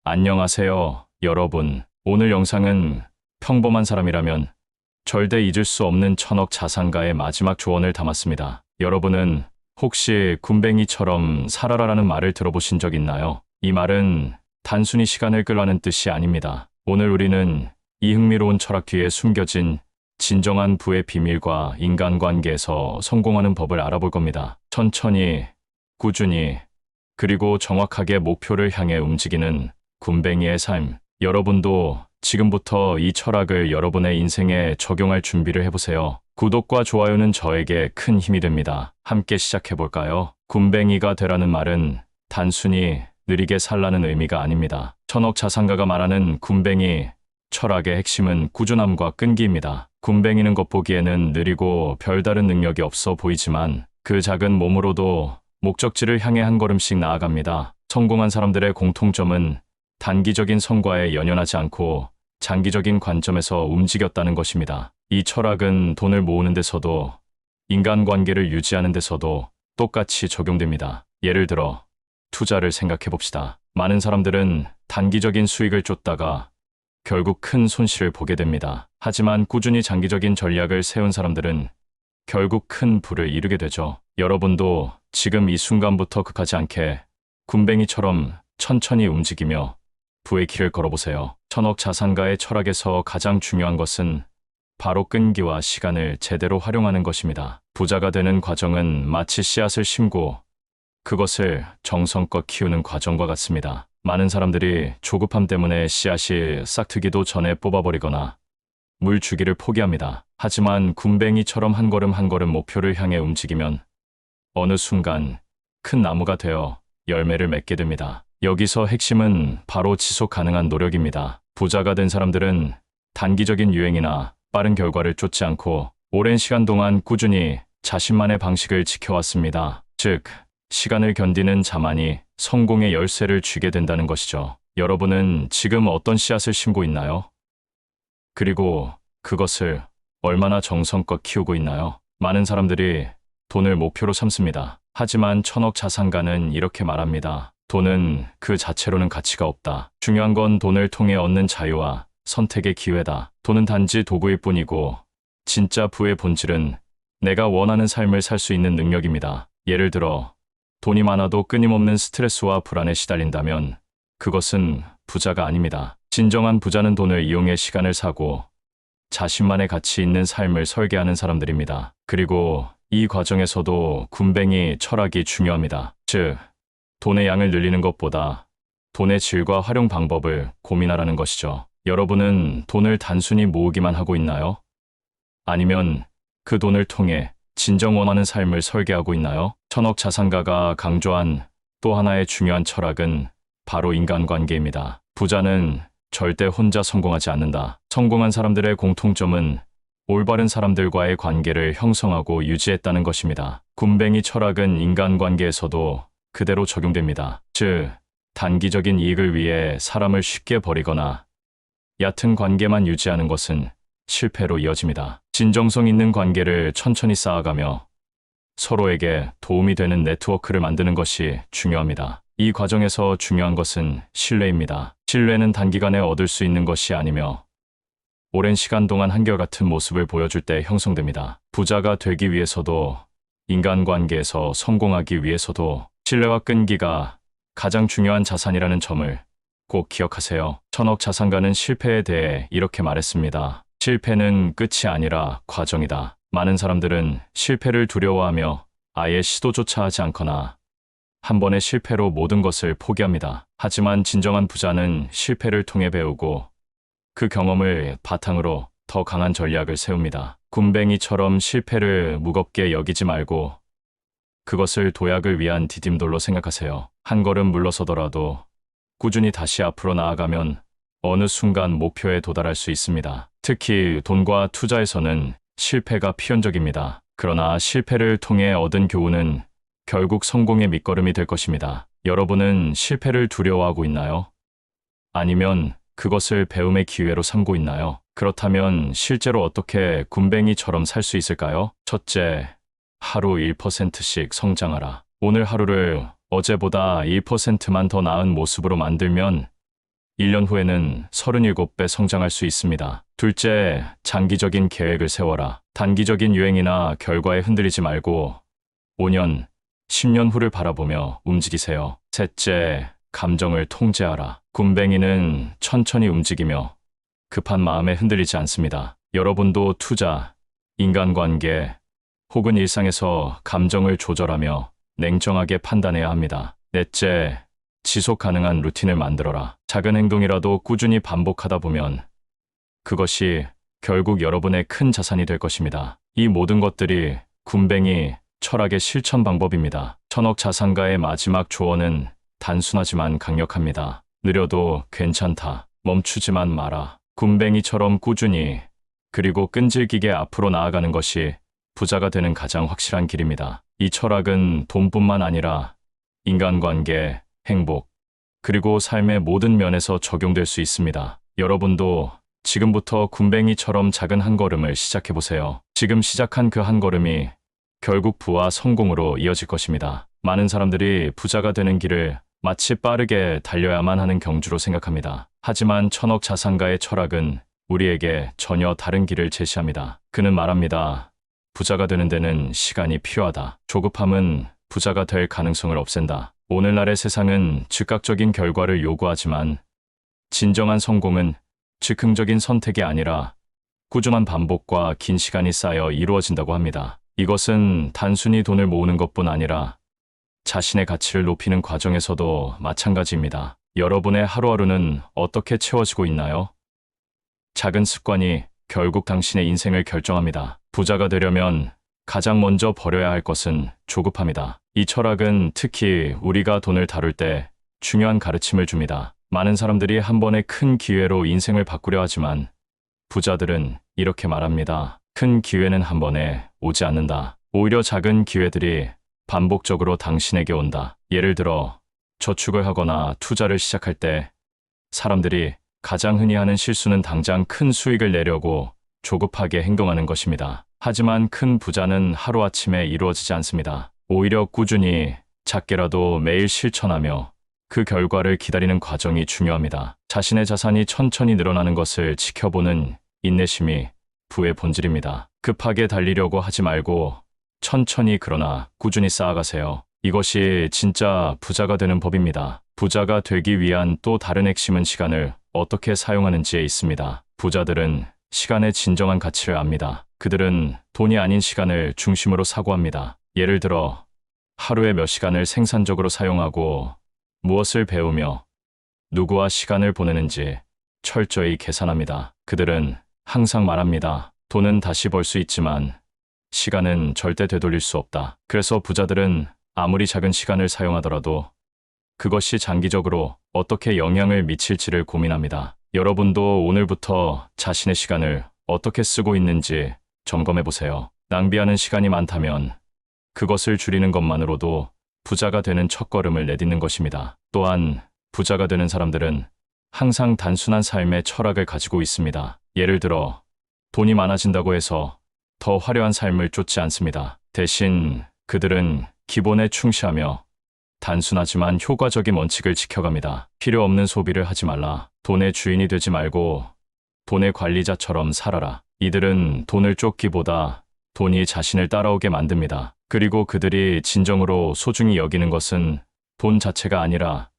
안녕하세요, 여러분. 오늘 영상은 평범한 사람이라면 절대 잊을 수 없는 천억 자산가의 마지막 조언을 담았습니다. 여러분은 혹시 군뱅이처럼 살아라라는 말을 들어보신 적 있나요? 이 말은 단순히 시간을 끌라는 뜻이 아닙니다. 오늘 우리는 이 흥미로운 철학 뒤에 숨겨진 진정한 부의 비밀과 인간관계에서 성공하는 법을 알아볼 겁니다. 천천히, 꾸준히, 그리고 정확하게 목표를 향해 움직이는 군뱅이의 삶. 여러분도 지금부터 이 철학을 여러분의 인생에 적용할 준비를 해보세요. 구독과 좋아요는 저에게 큰 힘이 됩니다. 함께 시작해볼까요? 군뱅이가 되라는 말은 단순히 느리게 살라는 의미가 아닙니다. 천억 자산가가 말하는 군뱅이 철학의 핵심은 꾸준함과 끈기입니다. 군뱅이는 겉보기에는 느리고 별다른 능력이 없어 보이지만 그 작은 몸으로도 목적지를 향해 한 걸음씩 나아갑니다. 성공한 사람들의 공통점은 단기적인 성과에 연연하지 않고 장기적인 관점에서 움직였다는 것입니다. 이 철학은 돈을 모으는 데서도 인간관계를 유지하는 데서도 똑같이 적용됩니다. 예를 들어 투자를 생각해 봅시다. 많은 사람들은 단기적인 수익을 쫓다가 결국 큰 손실을 보게 됩니다. 하지만 꾸준히 장기적인 전략을 세운 사람들은 결국 큰 부를 이루게 되죠. 여러분도 지금 이 순간부터 극하지 않게 군뱅이처럼 천천히 움직이며 부의 길을 걸어보세요. 천억 자산가의 철학에서 가장 중요한 것은 바로 끈기와 시간을 제대로 활용하는 것입니다. 부자가 되는 과정은 마치 씨앗을 심고 그것을 정성껏 키우는 과정과 같습니다. 많은 사람들이 조급함 때문에 씨앗이 싹트기도 전에 뽑아버리거나 물 주기를 포기합니다. 하지만 군뱅이처럼 한 걸음 한 걸음 목표를 향해 움직이면 어느 순간 큰 나무가 되어 열매를 맺게 됩니다. 여기서 핵심은 바로 지속 가능한 노력입니다. 부자가 된 사람들은 단기적인 유행이나 빠른 결과를 쫓지 않고 오랜 시간 동안 꾸준히 자신만의 방식을 지켜왔습니다. 즉, 시간을 견디는 자만이 성공의 열쇠를 쥐게 된다는 것이죠. 여러분은 지금 어떤 씨앗을 심고 있나요? 그리고 그것을 얼마나 정성껏 키우고 있나요? 많은 사람들이 돈을 목표로 삼습니다. 하지만 천억 자산가는 이렇게 말합니다. 돈은 그 자체로는 가치가 없다. 중요한 건 돈을 통해 얻는 자유와 선택의 기회다. 돈은 단지 도구일 뿐이고 진짜 부의 본질은 내가 원하는 삶을 살 수 있는 능력입니다. 예를 들어 돈이 많아도 끊임없는 스트레스와 불안에 시달린다면 그것은 부자가 아닙니다. 진정한 부자는 돈을 이용해 시간을 사고 자신만의 가치 있는 삶을 설계하는 사람들입니다. 그리고 이 과정에서도 군뱅이 철학이 중요합니다. 즉, 돈의 양을 늘리는 것보다 돈의 질과 활용 방법을 고민하라는 것이죠. 여러분은 돈을 단순히 모으기만 하고 있나요? 아니면 그 돈을 통해 진정 원하는 삶을 설계하고 있나요? 천억 자산가가 강조한 또 하나의 중요한 철학은 바로 인간관계입니다. 부자는 절대 혼자 성공하지 않는다. 성공한 사람들의 공통점은 올바른 사람들과의 관계를 형성하고 유지했다는 것입니다. 군뱅이 철학은 인간관계에서도 그대로 적용됩니다. 즉, 단기적인 이익을 위해 사람을 쉽게 버리거나 얕은 관계만 유지하는 것은 실패로 이어집니다. 진정성 있는 관계를 천천히 쌓아가며 서로에게 도움이 되는 네트워크를 만드는 것이 중요합니다. 이 과정에서 중요한 것은 신뢰입니다. 신뢰는 단기간에 얻을 수 있는 것이 아니며 오랜 시간 동안 한결같은 모습을 보여줄 때 형성됩니다. 부자가 되기 위해서도 인간관계에서 성공하기 위해서도 신뢰와 끈기가 가장 중요한 자산이라는 점을 꼭 기억하세요. 천억 자산가는 실패에 대해 이렇게 말했습니다. 실패는 끝이 아니라 과정이다. 많은 사람들은 실패를 두려워하며 아예 시도조차 하지 않거나 한 번의 실패로 모든 것을 포기합니다. 하지만 진정한 부자는 실패를 통해 배우고 그 경험을 바탕으로 더 강한 전략을 세웁니다. 군뱅이처럼 실패를 무겁게 여기지 말고 그것을 도약을 위한 디딤돌로 생각하세요. 한 걸음 물러서더라도 꾸준히 다시 앞으로 나아가면 어느 순간 목표에 도달할 수 있습니다. 특히 돈과 투자에서는 실패가 필연적입니다. 그러나 실패를 통해 얻은 교훈은 결국 성공의 밑거름이 될 것입니다. 여러분은 실패를 두려워하고 있나요? 아니면 그것을 배움의 기회로 삼고 있나요? 그렇다면 실제로 어떻게 군뱅이처럼 살 수 있을까요? 첫째, 하루 1%씩 성장하라. 오늘 하루를 어제보다 1%만 더 나은 모습으로 만들면 1년 후에는 37배 성장할 수 있습니다. 둘째, 장기적인 계획을 세워라. 단기적인 유행이나 결과에 흔들리지 말고 5년, 10년 후를 바라보며 움직이세요. 셋째, 감정을 통제하라. 굼벵이는 천천히 움직이며 급한 마음에 흔들리지 않습니다. 여러분도 투자, 인간관계 혹은 일상에서 감정을 조절하며 냉정하게 판단해야 합니다. 넷째, 지속 가능한 루틴을 만들어라. 작은 행동이라도 꾸준히 반복하다 보면 그것이 결국 여러분의 큰 자산이 될 것입니다. 이 모든 것들이 굼벵이 철학의 실천 방법입니다. 천억 자산가의 마지막 조언은 단순하지만 강력합니다. 느려도 괜찮다. 멈추지만 마라. 굼벵이처럼 꾸준히 그리고 끈질기게 앞으로 나아가는 것이 부자가 되는 가장 확실한 길입니다. 이 철학은 돈뿐만 아니라 인간관계, 행복, 그리고 삶의 모든 면에서 적용될 수 있습니다. 여러분도 지금부터 굼벵이처럼 작은 한 걸음을 시작해보세요. 지금 시작한 그 한 걸음이 결국 부와 성공으로 이어질 것입니다. 많은 사람들이 부자가 되는 길을 마치 빠르게 달려야만 하는 경주로 생각합니다. 하지만 천억 자산가의 철학은 우리에게 전혀 다른 길을 제시합니다. 그는 말합니다. 부자가 되는 데는 시간이 필요하다. 조급함은 부자가 될 가능성을 없앤다. 오늘날의 세상은 즉각적인 결과를 요구하지만 진정한 성공은 즉흥적인 선택이 아니라 꾸준한 반복과 긴 시간이 쌓여 이루어진다고 합니다. 이것은 단순히 돈을 모으는 것뿐 아니라 자신의 가치를 높이는 과정에서도 마찬가지입니다. 여러분의 하루하루는 어떻게 채워지고 있나요? 작은 습관이 결국 당신의 인생을 결정합니다. 부자가 되려면 가장 먼저 버려야 할 것은 조급함이다. 이 철학은 특히 우리가 돈을 다룰 때 중요한 가르침을 줍니다. 많은 사람들이 한 번의 큰 기회로 인생을 바꾸려 하지만 부자들은 이렇게 말합니다. 큰 기회는 한 번에 오지 않는다. 오히려 작은 기회들이 반복적으로 당신에게 온다. 예를 들어 저축을 하거나 투자를 시작할 때 사람들이 가장 흔히 하는 실수는 당장 큰 수익을 내려고 조급하게 행동하는 것입니다. 하지만 큰 부자는 하루아침에 이루어지지 않습니다. 오히려 꾸준히 작게라도 매일 실천하며 그 결과를 기다리는 과정이 중요합니다. 자신의 자산이 천천히 늘어나는 것을 지켜보는 인내심이 부의 본질입니다. 급하게 달리려고 하지 말고 천천히 그러나 꾸준히 쌓아가세요. 이것이 진짜 부자가 되는 법입니다. 부자가 되기 위한 또 다른 핵심은 시간을 어떻게 사용하는지에 있습니다. 부자들은 시간의 진정한 가치를 압니다. 그들은 돈이 아닌 시간을 중심으로 사고합니다. 예를 들어 하루에 몇 시간을 생산적으로 사용하고 무엇을 배우며 누구와 시간을 보내는지 철저히 계산합니다. 그들은 항상 말합니다. 돈은 다시 벌 수 있지만 시간은 절대 되돌릴 수 없다. 그래서 부자들은 아무리 작은 시간을 사용하더라도 그것이 장기적으로 어떻게 영향을 미칠지를 고민합니다. 여러분도 오늘부터 자신의 시간을 어떻게 쓰고 있는지 점검해 보세요. 낭비하는 시간이 많다면 그것을 줄이는 것만으로도 부자가 되는 첫걸음을 내딛는 것입니다. 또한 부자가 되는 사람들은 항상 단순한 삶의 철학을 가지고 있습니다. 예를 들어 돈이 많아진다고 해서 더 화려한 삶을 쫓지 않습니다. 대신 그들은 기본에 충실하며 단순하지만 효과적인 원칙을 지켜갑니다. 필요 없는 소비를 하지 말라. 돈의 주인이 되지 말고 돈의 관리자처럼 살아라. 이들은 돈을 쫓기보다 돈이 자신을 따라오게 만듭니다. 그리고 그들이 진정으로 소중히 여기는 것은 돈 자체가 아니라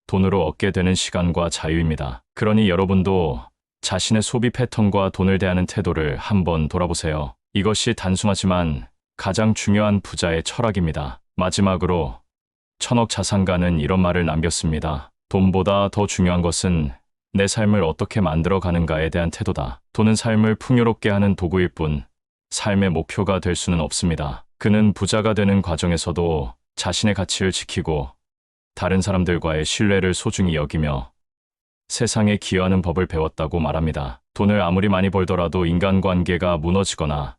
돈으로 얻게 되는 시간과 자유입니다. 그러니 여러분도 자신의 소비 패턴과 돈을 대하는 태도를 한번 돌아보세요. 이것이 단순하지만 가장 중요한 부자의 철학입니다. 마지막으로 천억 자산가는 이런 말을 남겼습니다. 돈보다 더 중요한 것은 내 삶을 어떻게 만들어가는가에 대한 태도다. 돈은 삶을 풍요롭게 하는 도구일 뿐 삶의 목표가 될 수는 없습니다. 그는 부자가 되는 과정에서도 자신의 가치를 지키고 다른 사람들과의 신뢰를 소중히 여기며 세상에 기여하는 법을 배웠다고 말합니다. 돈을 아무리 많이 벌더라도 인간관계가 무너지거나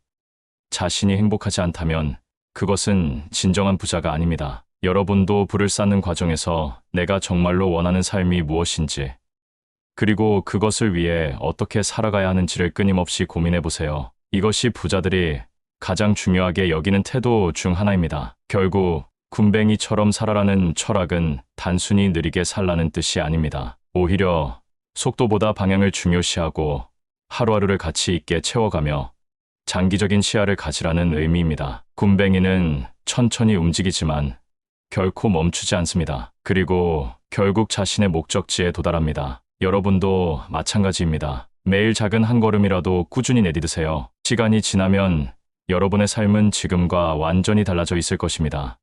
자신이 행복하지 않다면 그것은 진정한 부자가 아닙니다. 여러분도 부를 쌓는 과정에서 내가 정말로 원하는 삶이 무엇인지, 그리고 그것을 위해 어떻게 살아가야 하는지를 끊임없이 고민해 보세요. 이것이 부자들이 가장 중요하게 여기는 태도 중 하나입니다. 결국 굼벵이처럼 살아라는 철학은 단순히 느리게 살라는 뜻이 아닙니다. 오히려 속도보다 방향을 중요시하고 하루하루를 가치 있게 채워가며 장기적인 시야를 가지라는 의미입니다. 굼벵이는 천천히 움직이지만 결코 멈추지 않습니다. 그리고 결국 자신의 목적지에 도달합니다. 여러분도 마찬가지입니다. 매일 작은 한 걸음이라도 꾸준히 내디드세요. 시간이 지나면 여러분의 삶은 지금과 완전히 달라져 있을 것입니다.